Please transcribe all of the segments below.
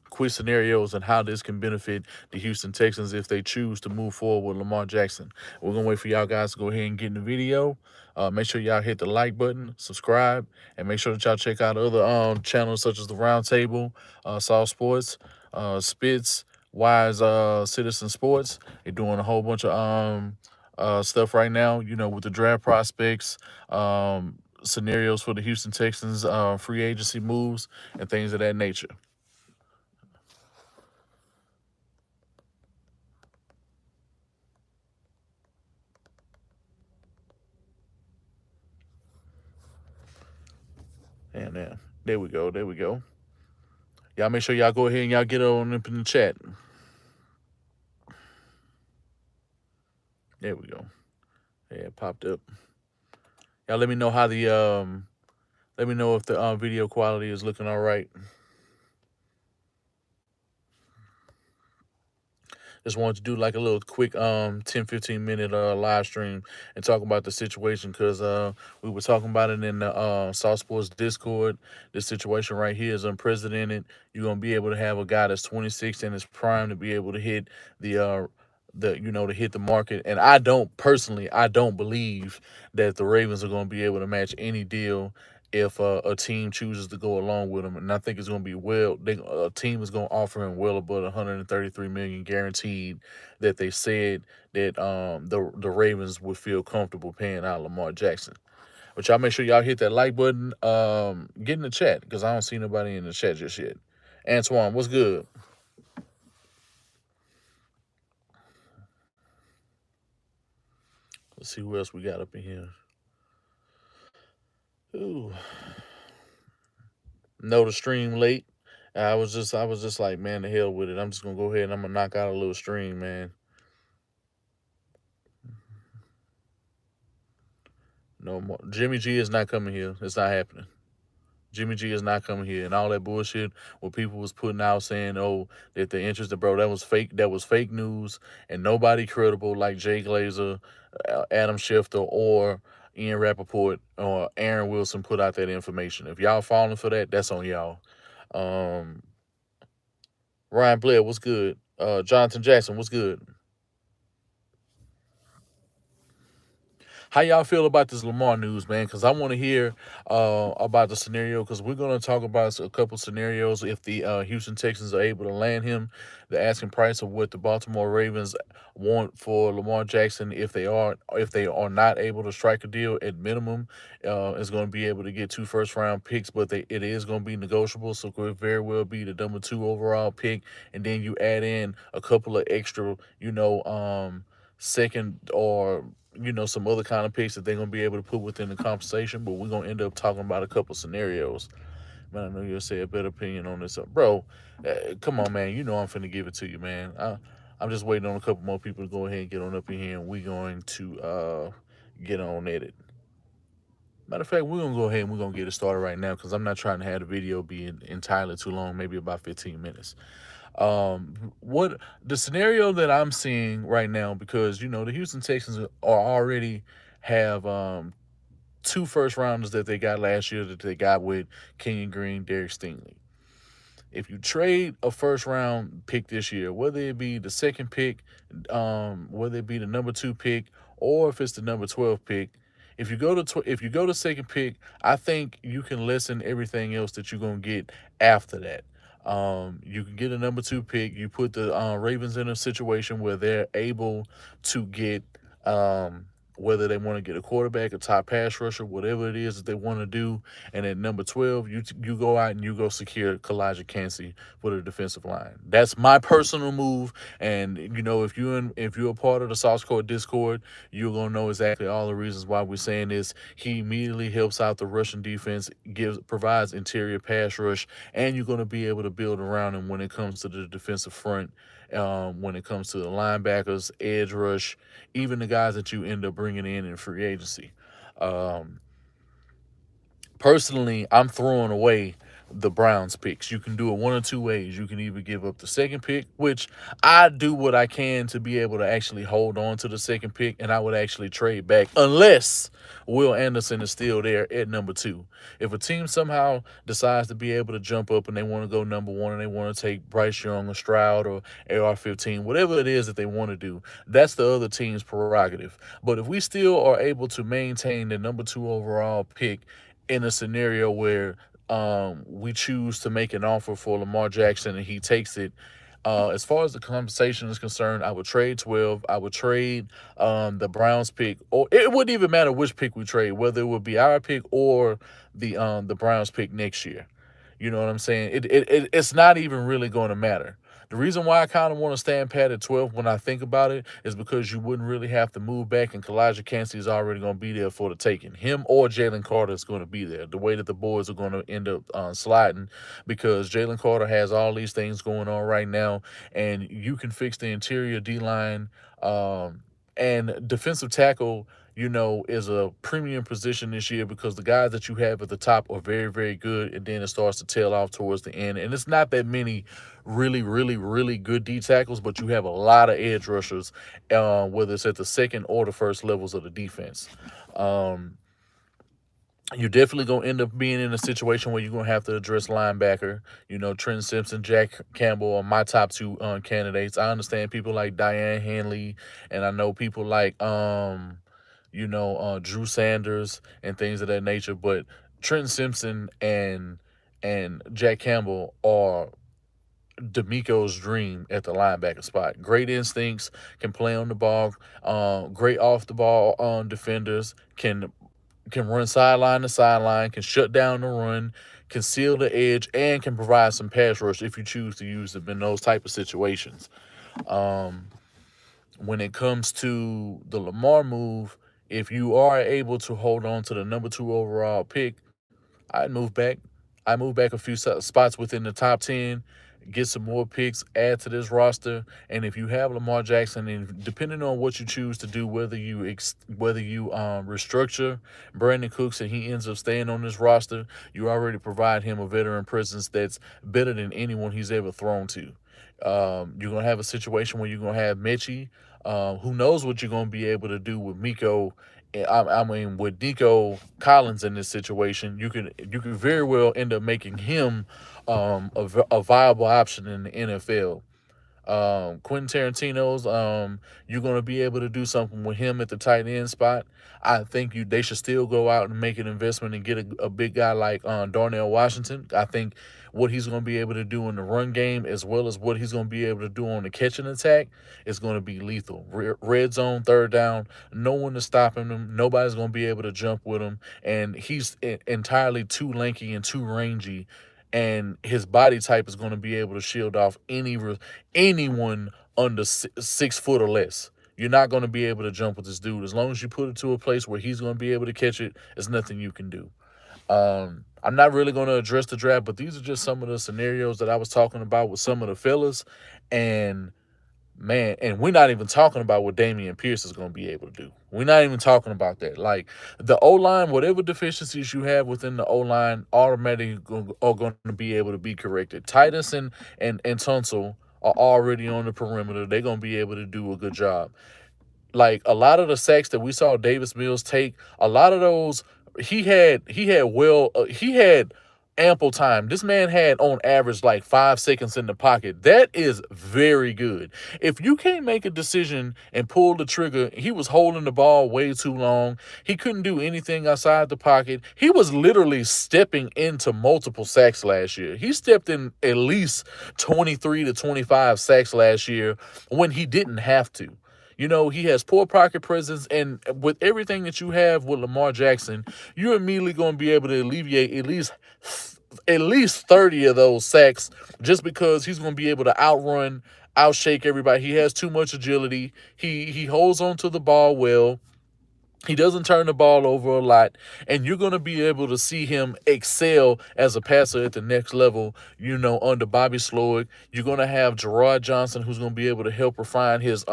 quick scenarios and how this can benefit the Houston Texans if they choose to move forward with Lamar Jackson. We're gonna wait for y'all guys to go ahead and get in the video. Make sure y'all hit the like button, subscribe, and make sure that y'all check out other channels such as the Roundtable, South Sports, Spits, Wise Citizen Sports. They're doing a whole bunch of stuff right now, with the draft prospects, scenarios for the Houston Texans, free agency moves, and things of that nature. And there we go. There we go. Y'all make sure y'all go ahead and y'all get on up in the chat. There we go. Yeah, it popped up. Y'all let me know how the let me know if the video quality is looking all right. Just wanted to do like a little quick 10-15 minute live stream and talk about the situation because we were talking about it in the South Sports Discord. This situation right here is unprecedented. You're gonna be able to have a guy that's 26 in his prime to be able to hit to hit the market. And I don't believe that the Ravens are gonna be able to match any deal if a team chooses to go along with him. And I think it's going to be a team is going to offer him well above 133 million guaranteed. That they said that the Ravens would feel comfortable paying out Lamar Jackson. But y'all make sure y'all hit that like button. Get in the chat because I don't see nobody in the chat just yet. Antoine, what's good? Let's see who else we got up in here. Ooh, no, the stream late. I was just like, man, the hell with it. I'm just gonna go ahead and I'm gonna knock out a little stream, man. No more. Jimmy G is not coming here. It's not happening. Jimmy G is not coming here, and all that bullshit what people was putting out saying, "Oh, that they're interested, bro." That was fake. That was fake news, and nobody credible like Jay Glazer, Adam Schefter, or Ian Rappaport or Aaron Wilson put out that information. If y'all falling for that, that's on y'all. Um, Ryan Blair, what's good? Jonathan Jackson, what's good? How y'all feel about this Lamar news, man? Because I want to hear about the scenario. Because we're going to talk about a couple scenarios if the Houston Texans are able to land him, the asking price of what the Baltimore Ravens want for Lamar Jackson. If they are not able to strike a deal at minimum, is going to be able to get 2 first-round picks, but it is going to be negotiable. So it could very well be the number 2 overall pick, and then you add in a couple of extra, second or some other kind of picks that they're gonna be able to put within the conversation. But we're gonna end up talking about a couple scenarios. Man, I know you'll say a better opinion on this, bro. Come on, man. You know I'm finna give it to you, man. I'm just waiting on a couple more people to go ahead and get on up in here, and we're going to get on at it. Matter of fact, we're gonna go ahead and we're gonna get it started right now because I'm not trying to have the video be entirely too long, maybe about 15 minutes. What the scenario that I'm seeing right now, because the Houston Texans are already have 2 first rounders that they got last year that they got with Kenyon Green, Derek Stingley. If you trade a first round pick this year, whether it be the second pick, whether it be the number 2 pick, or if it's the number 12 pick, if you go to second pick, I think you can lessen everything else that you're gonna get after that. You can get a number 2 pick. You put the Ravens in a situation where they're able to get whether they want to get a quarterback, a top pass rusher, whatever it is that they want to do. And at number 12, you go out and you go secure Kalijah Cansey for the defensive line. That's my personal move. And if you're a part of the Source Code Discord, you're gonna know exactly all the reasons why we're saying this. He immediately helps out the Russian defense, provides interior pass rush, and you're gonna be able to build around him when it comes to the defensive front. When it comes to the linebackers, edge rush, even the guys that you end up bringing in free agency. Um, Personally, I'm throwing away the Browns picks. You can do it one or two ways. You can either give up the second pick, which I do what I can to be able to actually hold on to the second pick, and I would actually trade back unless Will Anderson is still there at number two. If a team somehow decides to be able to jump up and they want to go number one and they want to take Bryce Young or Stroud or AR-15, whatever it is that they want to do, that's the other team's prerogative. But if we still are able to maintain the number two overall pick in a scenario where we choose to make an offer for Lamar Jackson and he takes it. As far as the compensation is concerned, I would trade 12. I would trade the Browns pick, or it wouldn't even matter which pick we trade, whether it would be our pick or the Browns pick next year. You know what I'm saying? It's not even really going to matter. The reason why I kind of want to stand pat at 12 when I think about it is because you wouldn't really have to move back, and Kalijah Cansey is already going to be there for the taking. Him or Jalen Carter is going to be there. The way that the boys are going to end up sliding, because Jalen Carter has all these things going on right now, and you can fix the interior D line. And defensive tackle, is a premium position this year because the guys that you have at the top are very, very good, and then it starts to tail off towards the end. And it's not that many really, really, really good D tackles, but you have a lot of edge rushers, whether it's at the second or the first levels of the defense. Um, you're definitely going to end up being in a situation where you're going to have to address linebacker. Trent Simpson, Jack Campbell are my top two candidates. I understand people like Diane Hanley, and I know people like Drew Sanders and things of that nature. But Trent Simpson and Jack Campbell are D'Amico's dream at the linebacker spot. Great instincts, can play on the ball, great off the ball defenders, can run sideline to sideline, can shut down the run, can seal the edge, and can provide some pass rush if you choose to use them in those type of situations. Um, when it comes to the Lamar move, if you are able to hold on to the number two overall pick, I'd move back. I move back a few spots within the top 10, get some more picks, add to this roster. And if you have Lamar Jackson, and depending on what you choose to do, whether you restructure Brandon Cooks and he ends up staying on this roster, you already provide him a veteran presence that's better than anyone he's ever thrown to. You're gonna have a situation where you're gonna have Mechie. Who knows what you're gonna be able to do with Miko? I mean, with Nico Collins in this situation, you could very well end up making him a viable option in the NFL. Quentin Tarantino's, you're going to be able to do something with him at the tight end spot. I think they should still go out and make an investment and get a big guy like Darnell Washington. I think what he's going to be able to do in the run game, as well as what he's going to be able to do on the catching attack, is going to be lethal. Red zone, third down, no one is stopping him. Nobody's going to be able to jump with him, and he's entirely too lanky and too rangy, and his body type is going to be able to shield off anyone under 6 foot or less. You're not going to be able to jump with this dude. As long as you put it to a place where he's going to be able to catch it, there's nothing you can do. I'm not really going to address the draft, but these are just some of the scenarios that I was talking about with some of the fellas. And man, and we're not even talking about what Damian Pierce is going to be able to do. We're not even talking about that. Like the O line, whatever deficiencies you have within the O line, automatically are going to be able to be corrected. Titus and Tunsil are already on the perimeter. They're going to be able to do a good job. Like a lot of the sacks that we saw Davis Mills take, a lot of those he had ample time. This man had on average like 5 seconds in the pocket. That is very good. If you can't make a decision and pull the trigger, he was holding the ball way too long. He couldn't do anything outside the pocket. He was literally stepping into multiple sacks last year. He stepped in at least 23 to 25 sacks last year when he didn't have to. He has poor pocket presence, and with everything that you have with Lamar Jackson, you're immediately going to be able to alleviate at least 30 of those sacks, just because he's going to be able to outrun, outshake everybody. He has too much agility. He holds on to the ball well. He doesn't turn the ball over a lot, and you're going to be able to see him excel as a passer at the next level, under Bobby Slowick. You're going to have Gerard Johnson, who's going to be able to help refine his,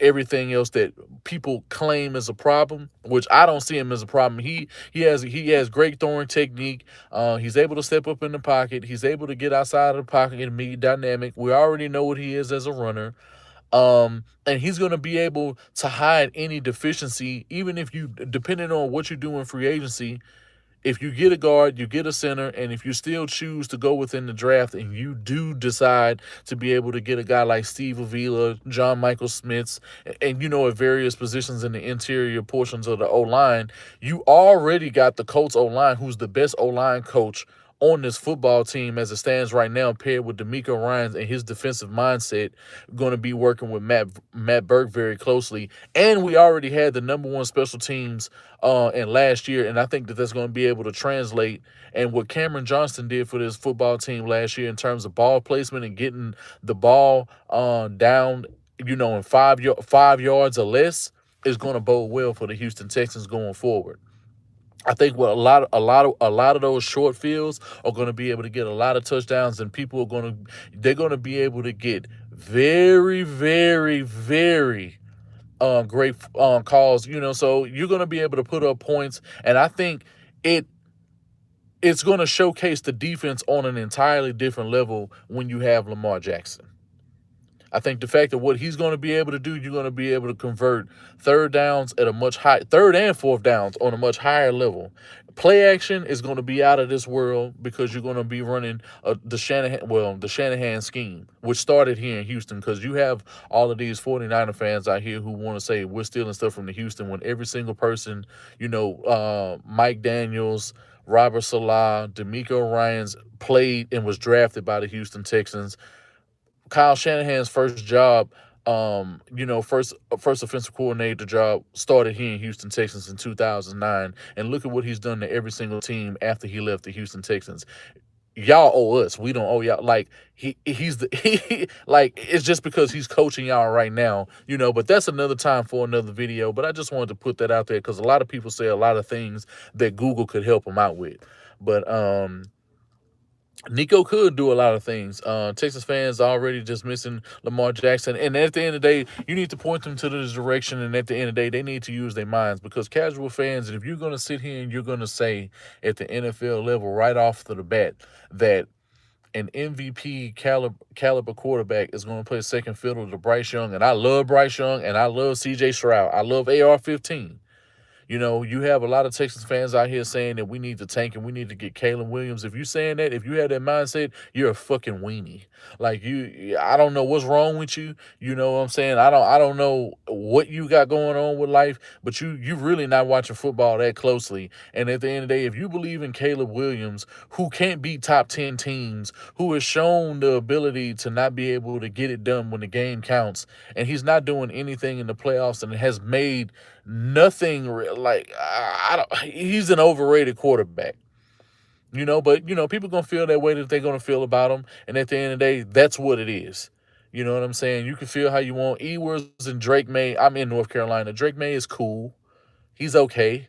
everything else that people claim is a problem, which I don't see him as a problem. He has great throwing technique. He's able to step up in the pocket. He's able to get outside of the pocket and be dynamic. We already know what he is as a runner. And he's going to be able to hide any deficiency, even if you, depending on what you do in free agency. If you get a guard, you get a center, and if you still choose to go within the draft and you do decide to be able to get a guy like Steve Avila, John Michael Smiths, and at various positions in the interior portions of the O line, you already got the Colts O line, who's the best O line coach on this football team as it stands right now, paired with D'Amico Ryans and his defensive mindset, going to be working with Matt Burke very closely. And we already had the number one special teams in last year, and I think that that's going to be able to translate. And what Cameron Johnston did for this football team last year in terms of ball placement and getting the ball down, in 5 yards or less, is going to bode well for the Houston Texans going forward. I think what a lot of those short fields are going to be able to get a lot of touchdowns, and people are they're going to be able to get very, very, very great calls. So you're going to be able to put up points, and I think it it's going to showcase the defense on an entirely different level when you have Lamar Jackson. I think the fact that what he's going to be able to do, you're going to be able to convert third and fourth downs on a much higher level. Play action is going to be out of this world because you're going to be running the Shanahan scheme, which started here in Houston, because you have all of these 49er fans out here who want to say we're stealing stuff from the Houston, when every single person, Mike Daniels, Robert Salah, D'Amico Ryans played and was drafted by the Houston Texans. Kyle Shanahan's first job, first offensive coordinator job started here in Houston Texans in 2009, and look at what he's done to every single team after he left the Houston Texans. Y'all owe us. We don't owe y'all. Like he's the like it's just because he's coaching y'all right now, But that's another time for another video. But I just wanted to put that out there because a lot of people say a lot of things that Google could help them out with. But Nico could do a lot of things. Texas fans already just missing Lamar Jackson. And at the end of the day, you need to point them to this direction. And at the end of the day, they need to use their minds, because casual fans, if you're going to sit here and you're going to say at the NFL level right off to the bat that an MVP caliber quarterback is going to play second fiddle to Bryce Young, and I love Bryce Young and I love CJ Stroud, I love AR-15. You have a lot of Texas fans out here saying that we need to tank and we need to get Kalen Williams. If you saying that, if you have that mindset, you're a fucking weenie. Like I don't know what's wrong with you. You know what I'm saying? I don't know what you got going on with life, but you really not watching football that closely. And at the end of the day, if you believe in Caleb Williams, who can't beat top 10 teams, who has shown the ability to not be able to get it done when the game counts, and he's not doing anything in the playoffs and has made nothing like I don't. He's an overrated quarterback, But people gonna feel that way that they're gonna feel about him, and at the end of the day, that's what it is. You know what I'm saying? You can feel how you want. Ewers and Drake May. I'm in North Carolina. Drake May is cool. He's okay,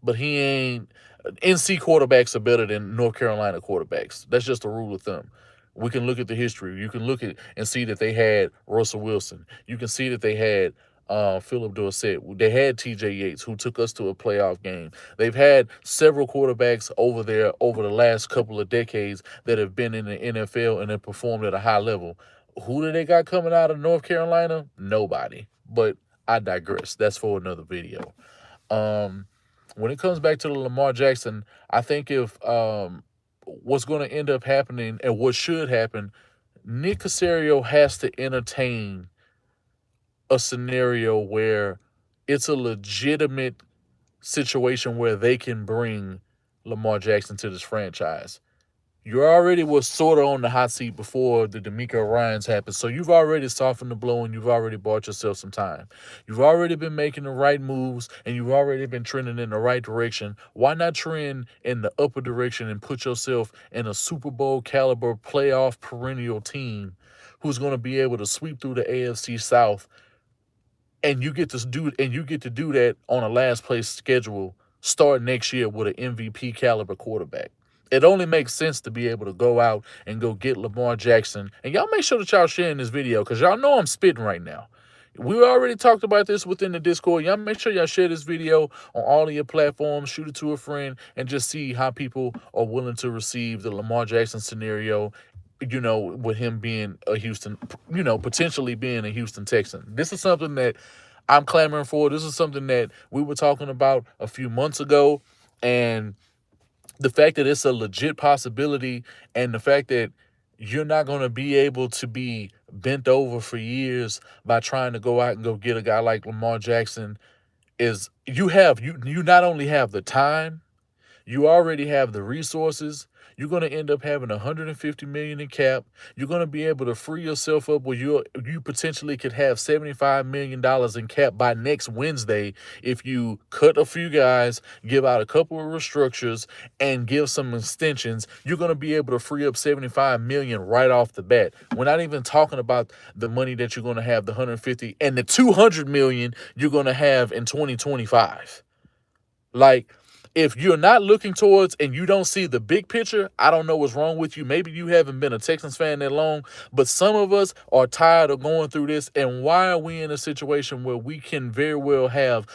but he ain't. NC quarterbacks are better than North Carolina quarterbacks. That's just a rule of thumb. We can look at the history. You can look at and see that they had Russell Wilson. You can see that they had Philip Dorsett. They had TJ Yates, who took us to a playoff game. They've had several quarterbacks over there over the last couple of decades that have been in the NFL and have performed at a high level. Who do they got coming out of North Carolina? Nobody. But I digress. That's for another video. When it comes back to the Lamar Jackson, I think if what's going to end up happening and what should happen, Nick Caserio has to entertain a scenario where it's a legitimate situation where they can bring Lamar Jackson to this franchise. You already was sort of on the hot seat before the D'Amico Ryans happened, so you've already softened the blow and you've already bought yourself some time. You've already been making the right moves and you've already been trending in the right direction. Why not trend in the upper direction and put yourself in a Super Bowl caliber playoff perennial team who's going to be able to sweep through the AFC South you get to do that on a last place schedule start next year with an MVP caliber quarterback. It only makes sense to be able to go out and go get Lamar Jackson. And y'all make sure that y'all sharing this video because y'all know I'm spitting right now. We already talked about this within the Discord. Y'all make sure y'all share this video on all of your platforms, shoot it to a friend, and just see how people are willing to receive the Lamar Jackson scenario, with him being a Houston, potentially being a Houston Texan. This is something that I'm clamoring for. This is something that we were talking about a few months ago. And the fact that it's a legit possibility and the fact that you're not going to be able to be bent over for years by trying to go out and go get a guy like Lamar Jackson is you not only have the time, you already have the resources. You're going to end up having 150 million in cap. You're going to be able to free yourself up where you potentially could have 75 million dollars in cap by next Wednesday if you cut a few guys, give out a couple of restructures, and give some extensions. You're going to be able to free up 75 million right off the bat. We're not even talking about the money that you're going to have, the 150 and the 200 million you're going to have in 2025. Like, if you're not looking towards and you don't see the big picture, I don't know what's wrong with you. Maybe you haven't been a Texans fan that long, but some of us are tired of going through this. And why are we in a situation where we can very well have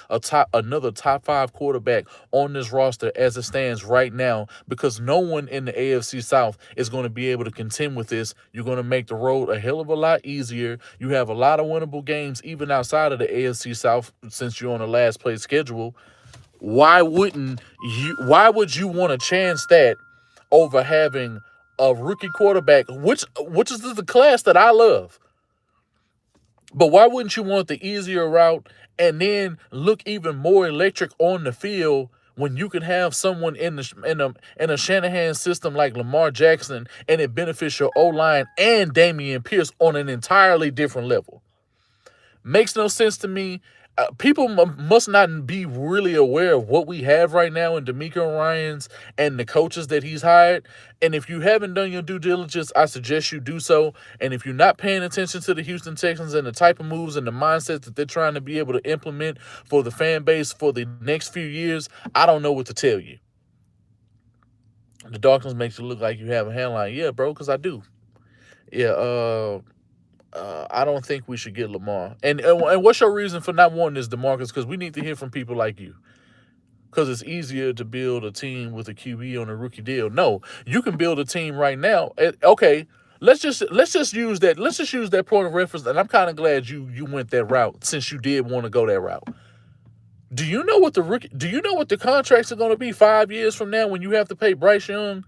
another top 5 quarterback on this roster as it stands right now? Because no one in the AFC South is going to be able to contend with this. You're going to make the road a hell of a lot easier. You have a lot of winnable games even outside of the AFC South since you're on the last place schedule. Why would you want to chance that over having a rookie quarterback, which is the class that I love? But why wouldn't you want the easier route and then look even more electric on the field when you can have someone in a Shanahan system like Lamar Jackson and it benefits your O-line and Damian Pierce on an entirely different level? Makes no sense to me. People must not be really aware of what we have right now in D'Amico Ryans and the coaches that he's hired. And if you haven't done your due diligence, I suggest you do so. And if you're not paying attention to the Houston Texans and the type of moves and the mindset that they're trying to be able to implement for the fan base for the next few years, I don't know what to tell you. The darkness makes you look like you have a handline. Yeah, bro, because I do. Yeah, I don't think we should get Lamar. And what's your reason for not wanting this, DeMarcus? Because we need to hear from people like you. Because it's easier to build a team with a QB on a rookie deal. No, you can build a team right now. Okay, let's just use that. Let's just use that point of reference. And I'm kind of glad you went that route since you did want to go that route. Do you know what the contracts are going to be 5 years from now when you have to pay Bryce Young?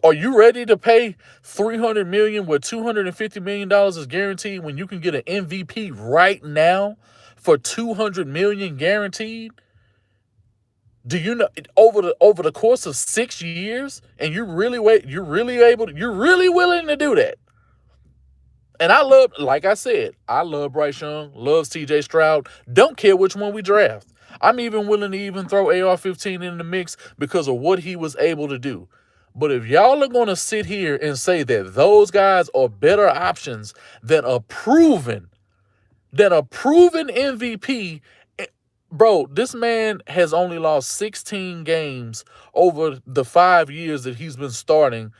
Are you ready to pay $300 million where $250 million is guaranteed when you can get an MVP right now for $200 million guaranteed? Do you know over the course of 6 years, and you're really willing to do that? And like I said, I love Bryce Young, love CJ Stroud, don't care which one we draft. I'm even willing to even throw AR-15 in the mix because of what he was able to do. But if y'all are going to sit here and say that those guys are better options than a proven MVP, bro, this man has only lost 16 games over the 5 years that he's been starting.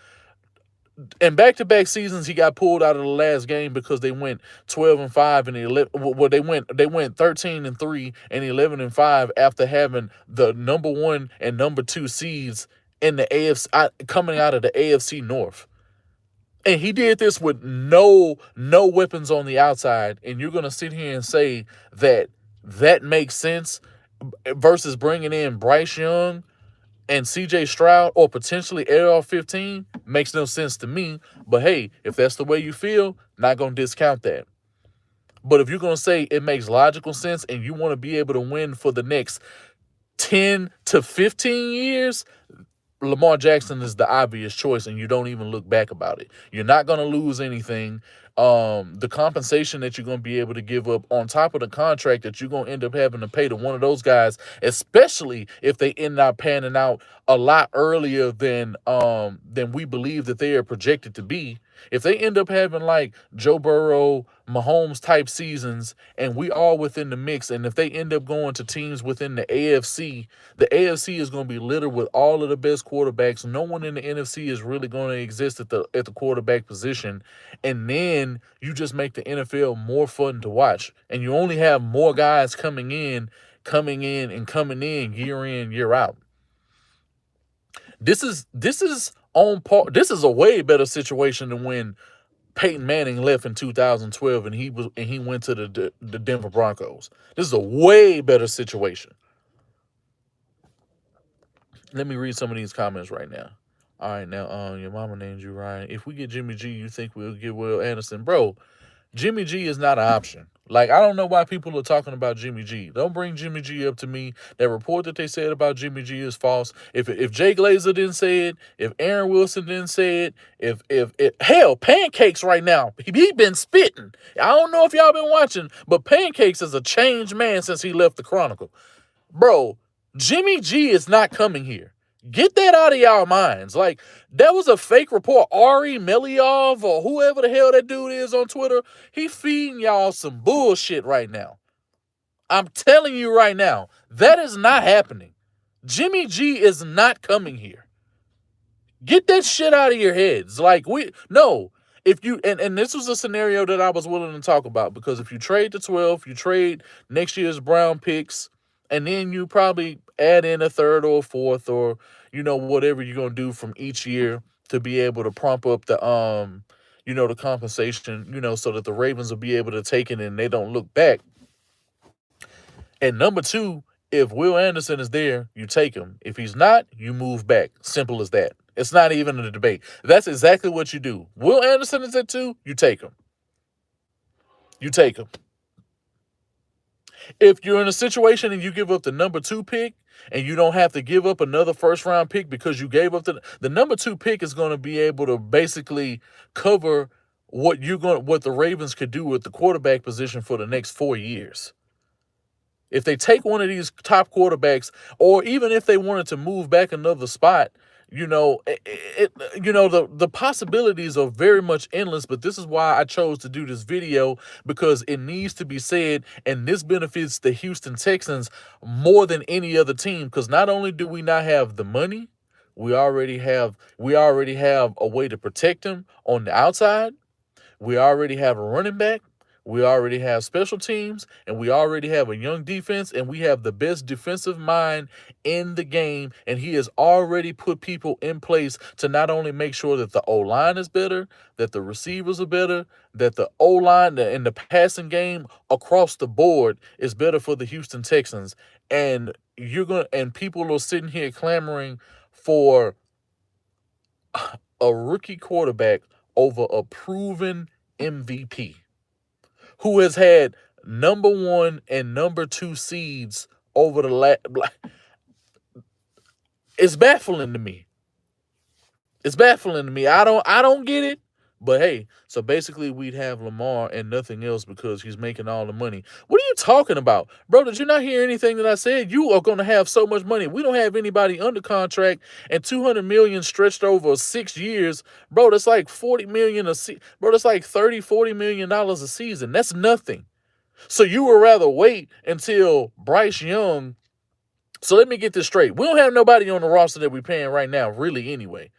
In back-to-back seasons, he got pulled out of the last game because they went 12-5 and 11. Well, they went 13-3 and 11-5 after having the number 1 and number 2 seeds in the AFC coming out of the AFC North. And he did this with no weapons on the outside. And you're gonna sit here and say that makes sense versus bringing in Bryce Young and CJ Stroud or potentially AR-15 makes no sense to me. But hey, if that's the way you feel, not going to discount that. But if you're going to say it makes logical sense and you want to be able to win for the next 10 to 15 years, Lamar Jackson is the obvious choice, and you don't even look back about it. You're not going to lose anything. The compensation that you're going to be able to give up on top of the contract that you're going to end up having to pay to one of those guys, especially if they end up panning out a lot earlier than we believe that they are projected to be. If they end up having like Joe Burrow, Mahomes type seasons, and we are within the mix, and if they end up going to teams within the AFC is going to be littered with all of the best quarterbacks. No one in the NFC is really going to exist at the quarterback position, and then you just make the NFL more fun to watch, and you only have more guys coming in year in, year out. This is on par. This is a way better situation than when Peyton Manning left in 2012 and he went to the Denver Broncos. This is a way better situation. Let me read some of these comments right now. All right, now your mama named you Ryan. If we get Jimmy G, you think we'll get Will Anderson, bro? Jimmy G is not an option. Like, I don't know why people are talking about Jimmy G. Don't bring Jimmy G up to me. That report that they said about Jimmy G is false. If Jay Glazer didn't say it, if Aaron Wilson didn't say it, if hell, Pancakes right now, he been spitting. I don't know if y'all been watching, but Pancakes is a changed man since he left the Chronicle. Bro, Jimmy G is not coming here. Get that out of y'all minds. Like, that was a fake report. Ari Meliov or whoever the hell that dude is on Twitter, he feeding y'all some bullshit right now. I'm telling you right now, that is not happening. Jimmy G is not coming here. Get that shit out of your heads. Like, no. If you and this was a scenario that I was willing to talk about, because if you trade the 12, you trade next year's Brown picks, and then you probably add in a third or a fourth, or whatever you're gonna do from each year to be able to prompt up the compensation, so that the Ravens will be able to take it and they don't look back. And number two, if Will Anderson is there, you take him. If he's not, you move back. Simple as that. It's not even a debate. That's exactly what you do. Will Anderson is at 2, you take him. You take him. If you're in a situation and you give up the number 2 pick and you don't have to give up another first round pick because you gave up the number 2 pick is going to be able to basically cover what the Ravens could do with the quarterback position for the next 4 years. If they take one of these top quarterbacks, or even if they wanted to move back another spot, the possibilities are very much endless. But this is why I chose to do this video, because it needs to be said, and this benefits the Houston Texans more than any other team. Because not only do we not have the money, we already have a way to protect them on the outside. We already have a running back. We already have special teams, and we already have a young defense, and we have the best defensive mind in the game, and he has already put people in place to not only make sure that the O-line is better, that the receivers are better, that the O-line and the passing game across the board is better for the Houston Texans. And people are sitting here clamoring for a rookie quarterback over a proven MVP who has had number 1 and number 2 seeds over the last. It's baffling to me. I don't get it. But hey, so basically we'd have Lamar and nothing else because he's making all the money. What are you talking about? Bro, did you not hear anything that I said? You are going to have so much money. We don't have anybody under contract, and $200 million stretched over 6 years. Bro, that's like $40 million bro, that's like $30-40 million a season. That's nothing. So you would rather wait until Bryce Young. So let me get this straight. We don't have nobody on the roster that we're paying right now, really, anyway.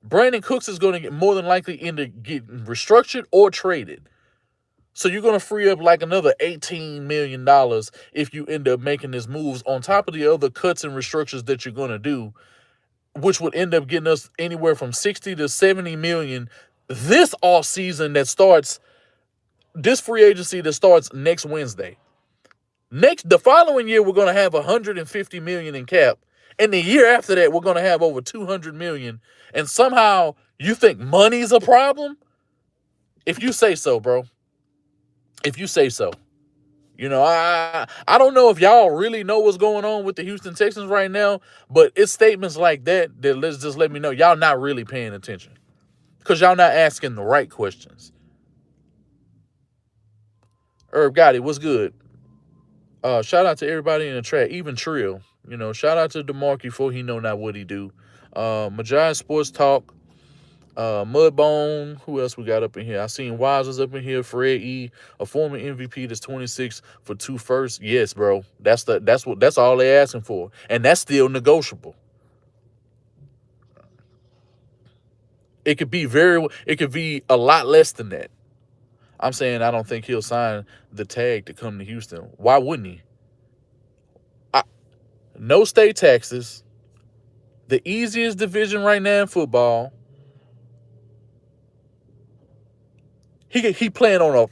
Brandon Cooks is going to get more than likely into getting restructured or traded. So you're going to free up like another $18 million if you end up making these moves on top of the other cuts and restructures that you're going to do, which would end up getting us anywhere from 60 to 70 million this offseason this free agency that starts next Wednesday. The following year, we're going to have $150 million in cap. And the year after that, we're going to have over $200 million. And somehow you think money's a problem? If you say so, bro. If you say so. I don't know if y'all really know what's going on with the Houston Texans right now, but it's statements like that let's just let me know y'all not really paying attention, because y'all not asking the right questions. Herb got it. What's good? Shout out to everybody in the chat, even Trill. Shout out to DeMarque for he know not what he do. Majai Sports Talk. Mudbone. Who else we got up in here? I seen Wise was up in here. Fred E, a former MVP that's 26 for 2 firsts. Yes, bro. That's all they asking for, and that's still negotiable. It could be a lot less than that. I'm saying I don't think he'll sign the tag to come to Houston. Why wouldn't he? I, no state taxes, the easiest division right now in football. He playing on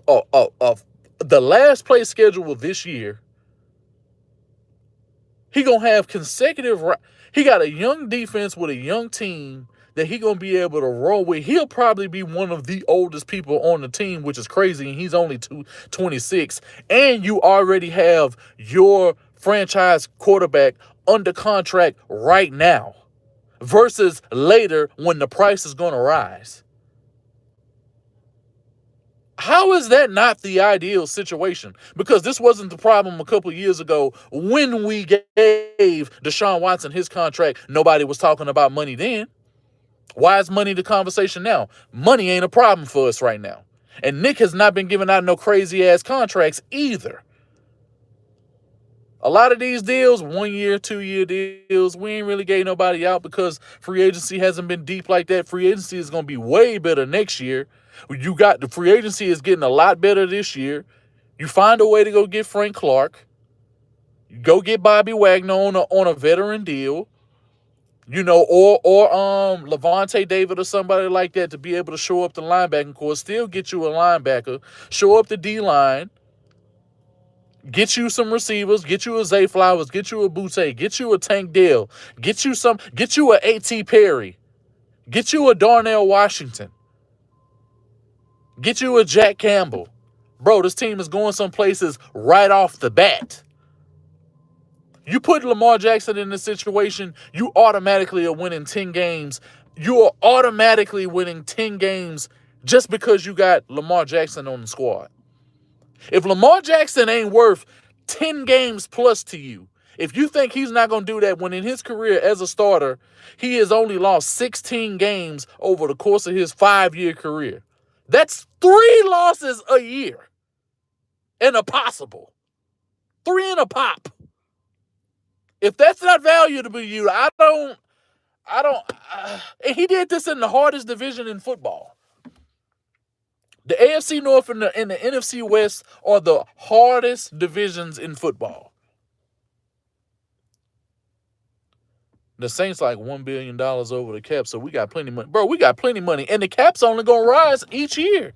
the last place schedule this year. He gonna have consecutive. He got a young defense with a young team that he gonna be able to roll with. He'll probably be one of the oldest people on the team, which is crazy. And he's only 26. And you already have your franchise quarterback under contract right now, versus later when the price is gonna rise. How is that not the ideal situation? Because this wasn't the problem a couple of years ago when we gave Deshaun Watson his contract. Nobody was talking about money then. Why is money the conversation now? Money ain't a problem for us right now. And Nick has not been giving out no crazy ass contracts either. A lot of these deals, 1 year, 2 year deals, we ain't really gave nobody out because free agency hasn't been deep like that. Free agency is going to be way better next year. You got the free agency is getting a lot better this year. You find a way to go get Frank Clark. You go get Bobby Wagner on a veteran deal. Or Levante David or somebody like that to be able to show up the linebacking core, still get you a linebacker, show up the D-line, get you some receivers, get you a Zay Flowers, get you a Butte, get you a Tank Dell, get you a A.T. Perry, get you a Darnell Washington, get you a Jack Campbell. Bro, this team is going some places right off the bat. You put Lamar Jackson in this situation, you automatically are winning 10 games. You are automatically winning 10 games just because you got Lamar Jackson on the squad. If Lamar Jackson ain't worth 10 games plus to you, if you think he's not going to do that when in his career as a starter, he has only lost 16 games over the course of his 5-year career. That's 3 losses a year and a possible. 3 and a pop. If that's not valuable to you, and he did this in the hardest division in football. The AFC North and the NFC West are the hardest divisions in football. The Saints like $1 billion over the cap, so we got plenty of money. Bro, we got plenty of money, and the cap's only going to rise each year.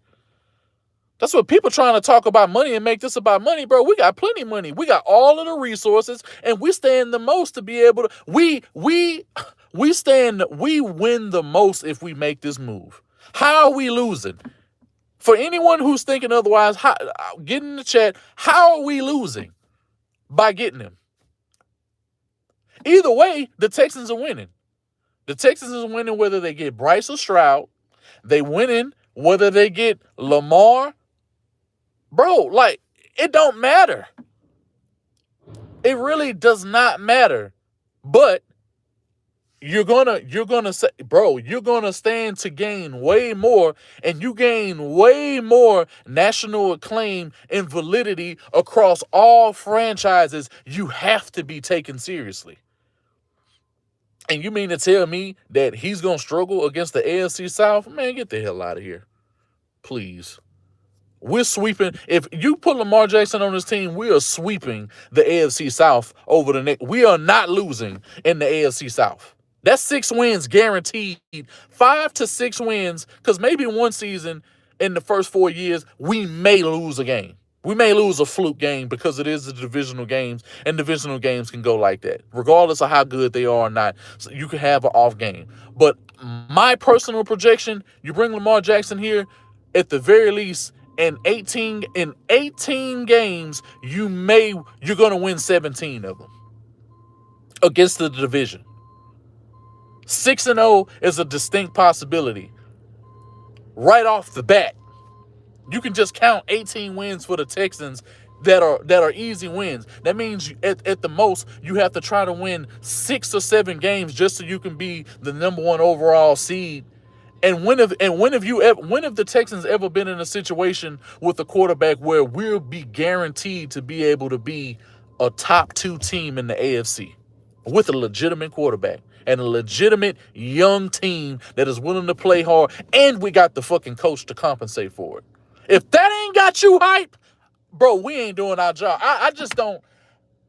That's what people trying to talk about money and make this about money, bro. We got plenty of money. We got all of the resources, and we stand the most to be able to. We win the most if we make this move. How are we losing? For anyone who's thinking otherwise, get in the chat. How are we losing by getting him? Either way, the Texans are winning. The Texans are winning whether they get Bryce or Stroud. They winning whether they get Lamar. Bro, like, it don't matter. It really does not matter. But you're gonna say, bro, you're gonna stand to gain way more, and you gain way more national acclaim and validity across all franchises. You have to be taken seriously. And you mean to tell me that he's gonna struggle against the AFC South? Man, get the hell out of here. Please. We're sweeping. If you put Lamar Jackson on this team, we are sweeping the AFC South over the next. We are not losing in the AFC South. That's 6 wins guaranteed. 5 to 6 wins, because maybe one season in the first 4 years, we may lose a game. We may lose a fluke game because it is the divisional games, and divisional games can go like that, regardless of how good they are or not. So you can have an off game. But my personal projection, you bring Lamar Jackson here, at the very least, in 18 games, you're going to win 17 of them against the division. 6-0 is a distinct possibility. Right off the bat, you can just count 18 wins for the Texans that are easy wins. That means at the most, you have to try to win 6 or 7 games just so you can be the number 1 overall seed And when have the Texans ever been in a situation with a quarterback where we'll be guaranteed to be able to be a top 2 team in the AFC with a legitimate quarterback and a legitimate young team that is willing to play hard, and we got the fucking coach to compensate for it? If that ain't got you hype, bro, we ain't doing our job. I just don't.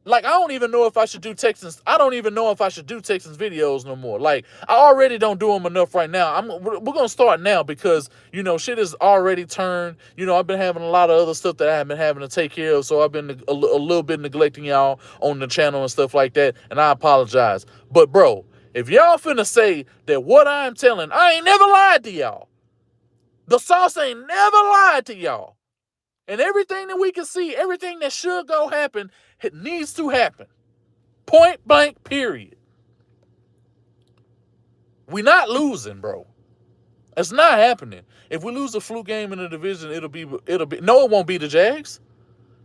Like, I don't even know if I should do Texans. I don't even know if I should do Texans videos no more. Like, I already don't do them enough right now. We're going to start now because, shit has already turned. I've been having a lot of other stuff that I have been having to take care of. So I've been a little bit neglecting y'all on the channel and stuff like that. And I apologize. But, bro, if y'all finna say that what I'm telling, I ain't never lied to y'all. The sauce ain't never lied to y'all. And everything that we can see, everything that should go happen, it needs to happen. Point blank, period. We not losing, bro. It's not happening. If we lose a fluke game in the division, it'll be no, it won't be the Jags.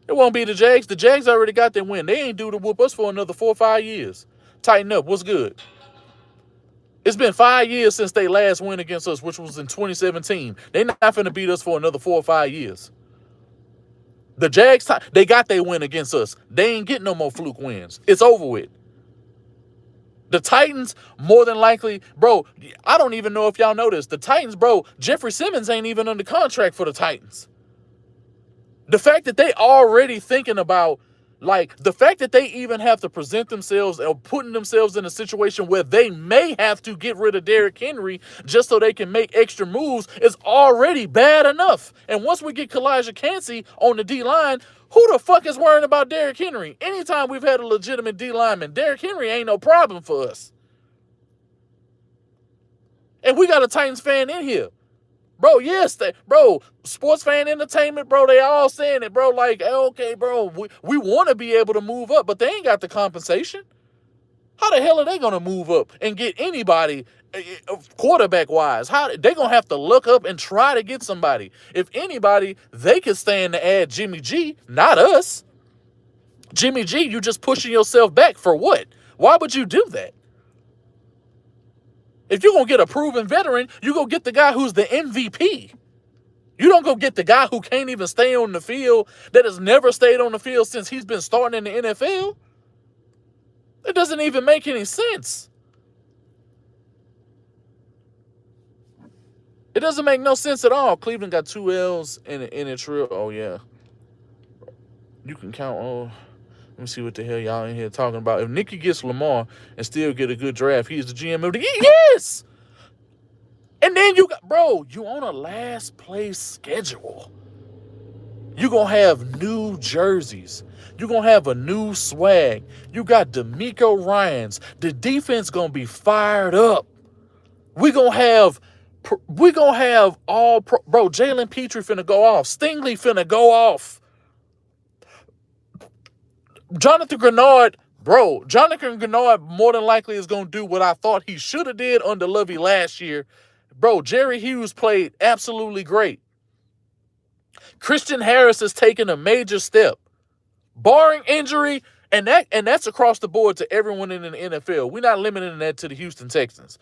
It won't be the Jags. The Jags already got their win. They ain't due to whoop us for another 4 or 5 years. Tighten up. What's good? It's been 5 years since they last win against us, which was in 2017. They not finna beat us for another 4 or 5 years. The Jags, they got their win against us. They ain't getting no more fluke wins. It's over with. The Titans, more than likely, bro, I don't even know if y'all know this. The Titans, bro, Jeffrey Simmons ain't even under contract for the Titans. The fact that they already thinking about, like, the fact that they even have to present themselves or putting themselves in a situation where they may have to get rid of Derrick Henry just so they can make extra moves is already bad enough. And once we get Kalijah Kancey on the D-line, who the fuck is worrying about Derrick Henry? Anytime we've had a legitimate D-lineman, Derrick Henry ain't no problem for us. And we got a Titans fan in here. Bro, yes, sports fan entertainment, bro, they all saying it, bro, like, okay, bro, we want to be able to move up, but they ain't got the compensation. How the hell are they going to move up and get anybody quarterback-wise? How they going to have to look up and try to get somebody? If anybody, they could stand to add Jimmy G, not us. Jimmy G, you just pushing yourself back for what? Why would you do that? If you're going to get a proven veteran, you go get the guy who's the MVP. You don't go get the guy who can't even stay on the field, that has never stayed on the field since he's been starting in the NFL. It doesn't even make any sense. It doesn't make no sense at all. Cleveland got 2 L's in a trio. Oh, yeah. You can count on... Let me see what the hell y'all in here talking about. If Nicky gets Lamar and still get a good draft, he's the GM of the year. Yes! And then you got, bro, you on a last place schedule. You're going to have new jerseys. You're going to have a new swag. You got D'Amico Ryans. The defense going to be fired up. We're going to have all pro. Bro, Jalen Petrie finna go off. Stingley finna go off. Jonathan Grenard more than likely is going to do what I thought he should have did under Lovey last year. Bro, Jerry Hughes played absolutely great. Christian Harris has taken a major step. Barring injury, and that's across the board to everyone in the NFL. We're not limiting that to the Houston Texans.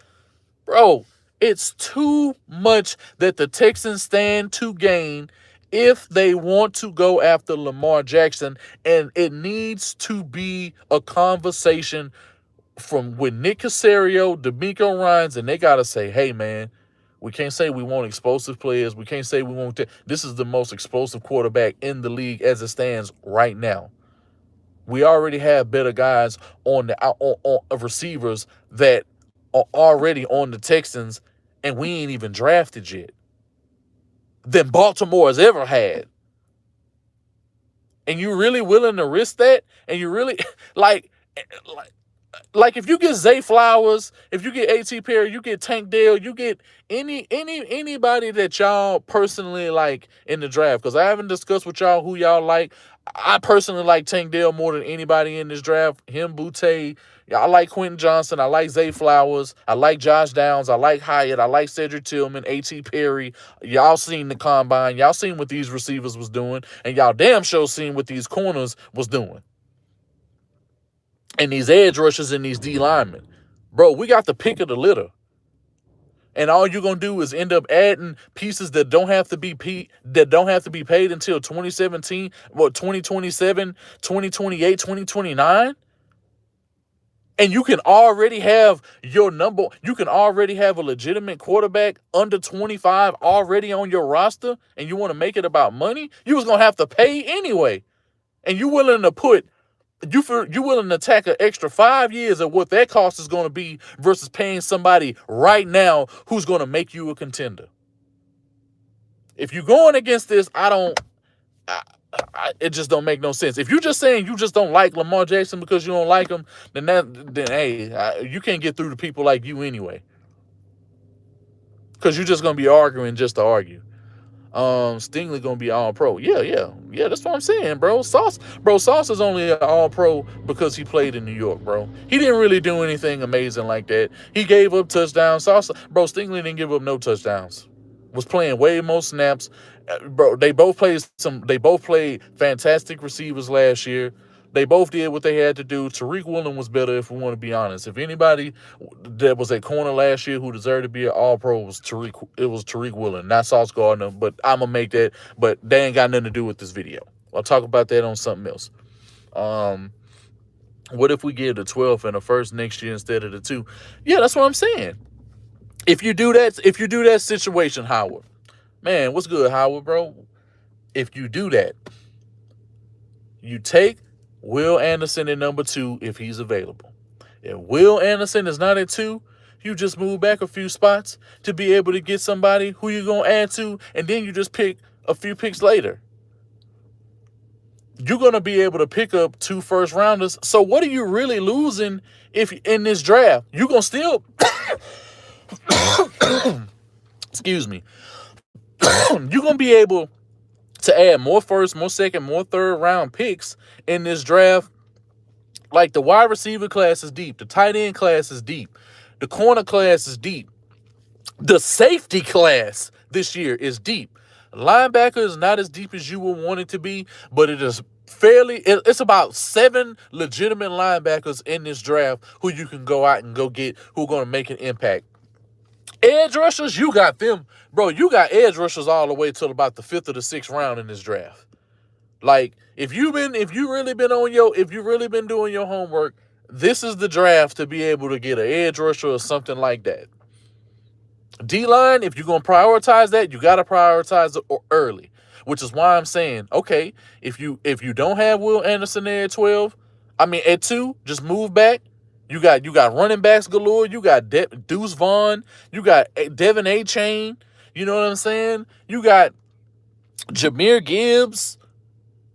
Bro, it's too much that the Texans stand to gain if they want to go after Lamar Jackson, and it needs to be a conversation from with Nick Caserio, D'Amico Ryans, and they got to say, hey, man, we can't say we want explosive players. We can't say we want to. This is the most explosive quarterback in the league as it stands right now. We already have better guys on the receivers that are already on the Texans, and we ain't even drafted yet, than Baltimore has ever had. And you really willing to risk that? And you really like if you get Zay Flowers, if you get A.T. Perry, you get Tank Dell, you get anybody that y'all personally like in the draft. Because I haven't discussed with y'all who y'all like. I personally like Tank Dell more than anybody in this draft. Him, Boutte. I like Quentin Johnson. I like Zay Flowers. I like Josh Downs. I like Hyatt. I like Cedric Tillman, A.T. Perry. Y'all seen the combine. Y'all seen what these receivers was doing. And y'all damn sure seen what these corners was doing. And these edge rushers and these D linemen. Bro, we got the pick of the litter. And all you're gonna do is end up adding pieces that don't have to be paid until 2017, what 2027, 2028, 2029. And you can already have a legitimate quarterback under 25 already on your roster, and you want to make it about money. You was gonna have to pay anyway, and you willing to tack an extra 5 years of what that cost is going to be versus paying somebody right now who's going to make you a contender. If you're going against this, it just don't make no sense. If you're just saying you just don't like Lamar Jackson because you don't like him, then hey, you can't get through to people like you anyway, because you're just gonna be arguing just to argue. Stingley gonna be all pro. Yeah. That's what I'm saying, bro. Sauce is only an all pro because he played in New York, bro. He didn't really do anything amazing like that. He gave up touchdowns. Stingley didn't give up no touchdowns. Was playing way more snaps. Bro, they both played fantastic receivers last year. They both did what they had to do. Tariq Woolen was better, if we want to be honest. If anybody that was at corner last year who deserved to be an All-Pro was Tariq Woolen, not Sauce Gardner. But I'm gonna make that. But they ain't got nothing to do with this video. I'll talk about that on something else. What if we give the 12th and the first next year instead of the 2? Yeah, that's what I'm saying. If you do that situation, Howard, man, what's good, Howard, bro? If you do that, you take Will Anderson at number 2 if he's available. If Will Anderson is not at 2, you just move back a few spots to be able to get somebody who you're going to add to, and then you just pick a few picks later. You're going to be able to pick up 2 first-rounders. So what are you really losing if in this draft? You're going to still... Excuse me. You're going to be able to add more first, more second, more third-round picks in this draft. Like, the wide receiver class is deep. The tight end class is deep. The corner class is deep. The safety class this year is deep. Linebacker is not as deep as you would want it to be, but it is it's about 7 legitimate linebackers in this draft who you can go out and go get, who are going to make an impact. Edge rushers, you got them. Bro, you got edge rushers all the way till about the 5th or the 6th round in this draft. Like, if you've really been doing your homework, this is the draft to be able to get an edge rusher or something like that. D-line, if you're going to prioritize that, you got to prioritize it early, which is why I'm saying, okay, if you don't have Will Anderson there at 2, just move back. You got running backs galore. You got Deuce Vaughn. You got Devin A-Chain. You know what I'm saying? You got Jahmyr Gibbs,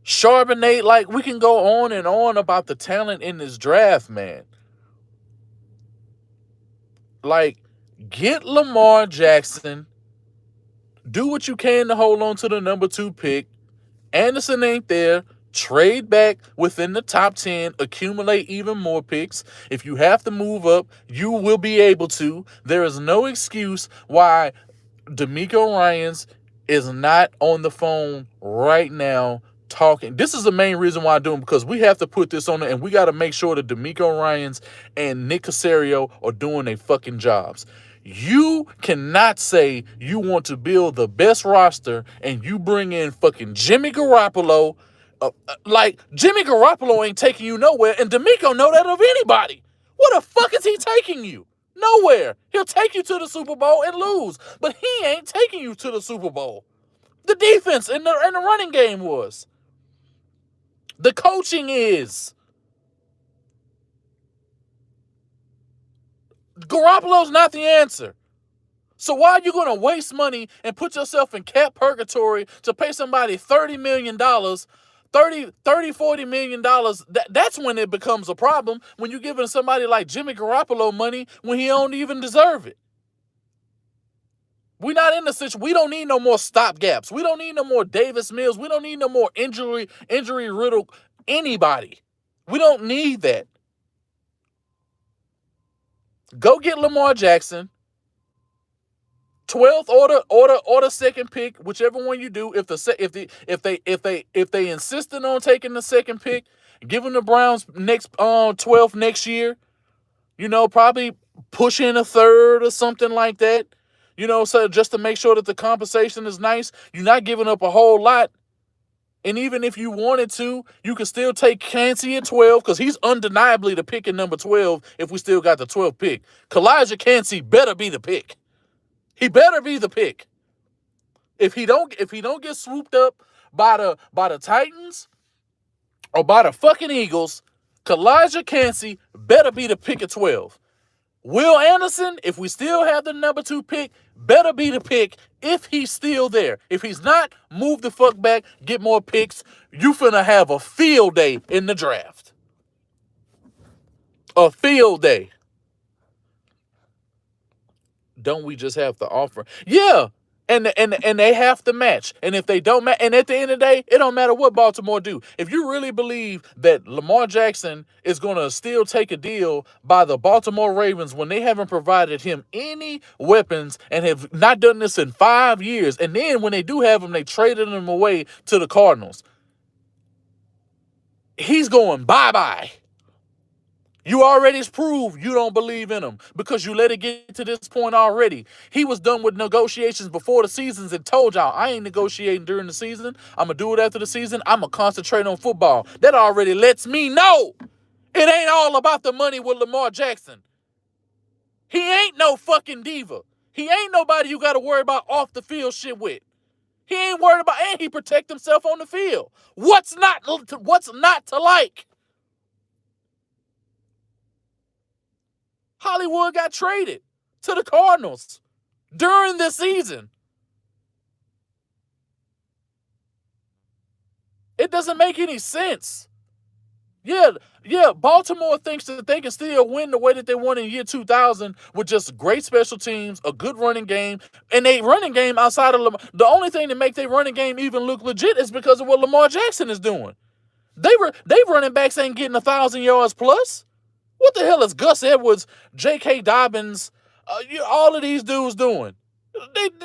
Charbonnet. Like, we can go on and on about the talent in this draft, man. Like, get Lamar Jackson. Do what you can to hold on to the number 2 pick. Anderson ain't there. Trade back within the top 10. Accumulate even more picks. If you have to move up, you will be able to. There is no excuse why DeMeco Ryans is not on the phone right now talking. This is the main reason why I do it, because we have to put this on there, and we got to make sure that DeMeco Ryans and Nick Caserio are doing their fucking jobs. You cannot say you want to build the best roster and you bring in fucking Jimmy Garoppolo. Like, Jimmy Garoppolo ain't taking you nowhere, and DeMeco know that of anybody. Where the fuck is he taking you? Nowhere. He'll take you to the Super Bowl and lose, but he ain't taking you to the Super Bowl. The defense and the running game was. The coaching is. Garoppolo's not the answer. So why are you going to waste money and put yourself in cap purgatory to pay somebody $30 million, $40 million? That's when it becomes a problem, when you're giving somebody like Jimmy Garoppolo money when he don't even deserve it. We're not in the situation. We don't need no more stopgaps. We don't need no more Davis Mills. We don't need no more injury riddle anybody. We don't need that. Go get Lamar Jackson. 12th order second pick, whichever one you do. If they insisted on taking the second pick, giving the Browns 12th next year, probably push in a 3rd or something like that. So just to make sure that the compensation is nice, you're not giving up a whole lot. And even if you wanted to, you could still take Kancey at 12 because he's undeniably the pick at number 12 if we still got the 12th pick. Kalijah Kancey better be the pick. He better be the pick. If he don't get swooped up by the Titans or by the fucking Eagles, Kalijah Kancey better be the pick at 12. Will Anderson, if we still have the number 2 pick, better be the pick if he's still there. If he's not, move the fuck back, get more picks. You finna have a field day in the draft. A field day. Don't we just have to offer? Yeah. And they have to match. And if they don't match, and at the end of the day, it don't matter what Baltimore do. If you really believe that Lamar Jackson is going to still take a deal by the Baltimore Ravens when they haven't provided him any weapons and have not done this in 5 years, and then when they do have him, they traded him away to the Cardinals, he's going bye-bye. You already proved you don't believe in him because you let it get to this point already. He was done with negotiations before the seasons and told y'all, I ain't negotiating during the season. I'm going to do it after the season. I'm going to concentrate on football. That already lets me know it ain't all about the money with Lamar Jackson. He ain't no fucking diva. He ain't nobody you got to worry about off the field shit with. He ain't worried about, and he protect himself on the field. What's not to like? Hollywood got traded to the Cardinals during the season. It doesn't make any sense. Yeah, Baltimore thinks that they can still win the way that they won in year 2000 with just great special teams, a good running game, and a running game outside of Lamar. The only thing that make their running game even look legit is because of what Lamar Jackson is doing. They running backs ain't getting 1,000 yards plus. What the hell is Gus Edwards, J.K. Dobbins, all of these dudes doing?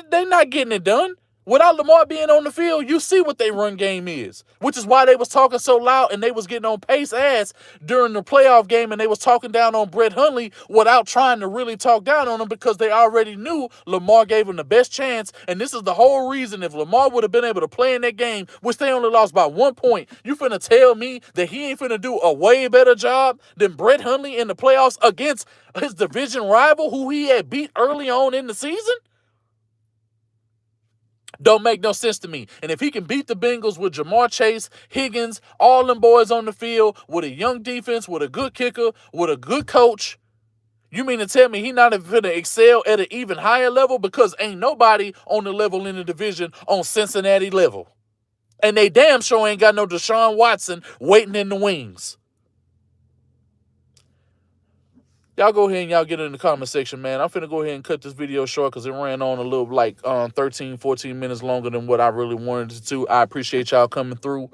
They not getting it done. Without Lamar being on the field, you see what their run game is, which is why they was talking so loud and they was getting on Pace ass during the playoff game, and they was talking down on Brett Hundley without trying to really talk down on him because they already knew Lamar gave him the best chance, and this is the whole reason. If Lamar would have been able to play in that game, which they only lost by 1 point, you finna tell me that he ain't finna do a way better job than Brett Hundley in the playoffs against his division rival who he had beat early on in the season? Don't make no sense to me. And if he can beat the Bengals with Jamar Chase, Higgins, all them boys on the field, with a young defense, with a good kicker, with a good coach, you mean to tell me he not going to excel at an even higher level? Because ain't nobody on the level in the division on Cincinnati level. And they damn sure ain't got no Deshaun Watson waiting in the wings. Y'all go ahead and y'all get in the comment section, man. I'm finna go ahead and cut this video short because it ran on a little 13, 14 minutes longer than what I really wanted it to. I appreciate y'all coming through.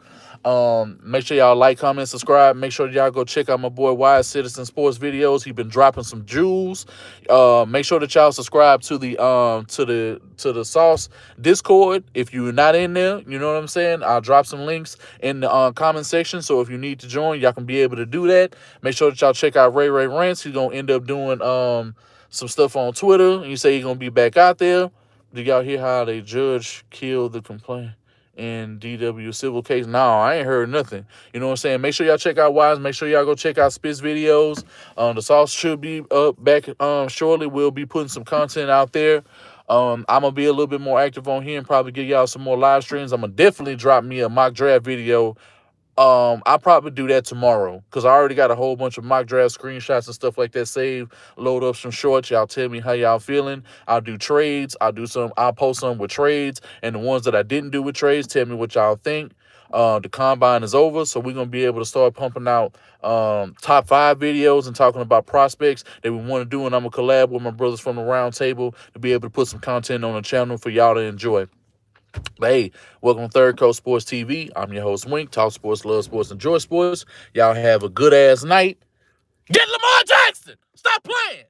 Make sure y'all like, comment, subscribe. Make sure y'all go check out my boy Wise Citizen Sports videos. He been dropping some jewels. Make sure that y'all subscribe to the Sauce Discord. If you're not in there, you know what I'm saying, I'll drop some links in the comment section. So if you need to join, y'all can be able to do that. Make sure that y'all check out Ray Rants. He's gonna end up doing some stuff on Twitter. And you say he's gonna be back out there. Did y'all hear how the judge killed the complaint in DW civil case? No, I ain't heard nothing. You know what I'm saying? Make sure y'all check out Wise. Make sure y'all go check out Spitz videos. The Sauce should be up back shortly. We'll be putting some content out there. I'm gonna be a little bit more active on here and probably give y'all some more live streams. I'm gonna definitely drop me a mock draft video. I'll probably do that tomorrow because I already got a whole bunch of mock draft screenshots and stuff like that saved. Load up some shorts. Y'all tell me how y'all feeling. I'll do trades. I'll post some with trades, and the ones that I didn't do with trades, tell me what y'all think. The combine is over, so we're gonna be able to start pumping out top 5 videos and talking about prospects that we want to do, and I'm gonna collab with my brothers from the round table to be able to put some content on the channel for y'all to enjoy. But hey, welcome to Third Coast Sports TV. I'm your host, Wink. Talk sports, love sports, enjoy sports. Y'all have a good-ass night. Get Lamar Jackson! Stop playing!